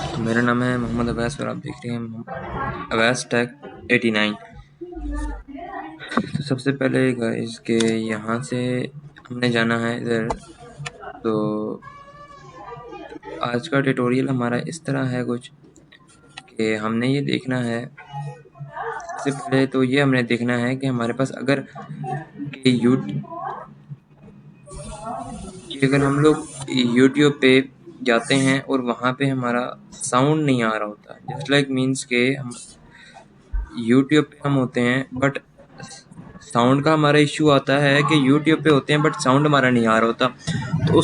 तो मेरा नाम है मोहम्मद अवैस और आप देख रहे हैं अवैस टेक 89। तो सबसे पहले गाइस के यहाँ से हमने जाना है इधर। तो आज का ट्यूटोरियल हमारा इस तरह है कुछ कि हमने ये देखना है। सबसे पहले तो ये हमने देखना है कि हमारे पास अगर अगर हम लोग यूट्यूब पे जाते हैं और वहाँ पे हमारा साउंड नहीं आ रहा होता, जस्ट लाइक मीन्स के हम यूट्यूब पे हम होते हैं बट साउंड का हमारा इश्यू आता है कि यूट्यूब पे होते हैं बट साउंड हमारा नहीं आ रहा होता। तो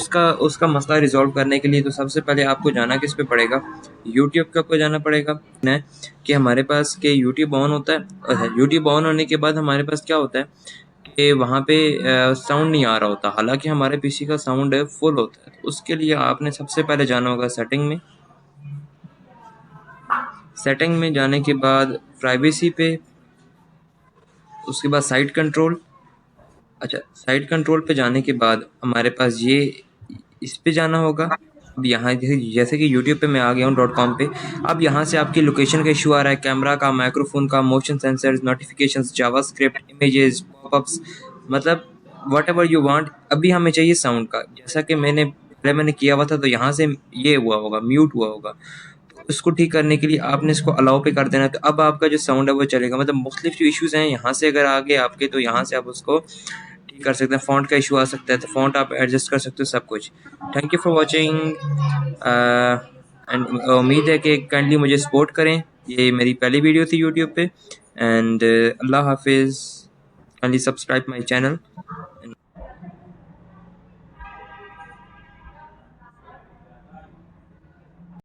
उसका मसला रिजॉल्व करने के लिए तो सबसे पहले आपको जाना किस पे पड़ेगा, यूट्यूब के आपको जाना पड़ेगा ना कि हमारे पास के यूट्यूब ऑन होता है। यूट्यूब ऑन होने के बाद हमारे पास क्या होता है कि वहाँ पे साउंड नहीं आ रहा होता, हालांकि हमारे पीसी का साउंड फुल होता है। तो उसके लिए आपने सबसे पहले जाना होगा सेटिंग में जाने के बाद प्राइवेसी पे, उसके बाद साइट कंट्रोल। अच्छा, साइट कंट्रोल पे जाने के बाद हमारे पास ये इस पे जाना होगा। अब यहाँ जैसे कि यूट्यूब पे मैं आ गया हूँ .com पे। अब यहाँ से आपकी लोकेशन का इशू आ रहा है, कैमरा का, माइक्रोफोन का, motion sensors, notifications, JavaScript, images, popups, मतलब वट एवर यू वांट। अभी हमें चाहिए साउंड का, जैसा कि मैंने किया हुआ था। तो यहाँ से ये हुआ होगा, म्यूट हुआ होगा। तो इसको ठीक करने के लिए आपने इसको अलाउ पे कर देना। तो अब आपका जो साउंड है वो चलेगा। मतलब मुख्तलिफ जो इश्यूज हैं यहाँ से अगर आ गए आपके, तो यहाँ से आप उसको ठीक कर सकते हैं। फ़ॉन्ट का इशू आ सकता है तो फ़ॉन्ट आप एडजस्ट कर सकते हो, सब कुछ। Thank you for watching and उम्मीद है कि काइंडली मुझे सपोर्ट करें। ये मेरी पहली वीडियो थी यूट्यूब पे। एंड अल्लाह हाफिज़। Kindly subscribe my channel.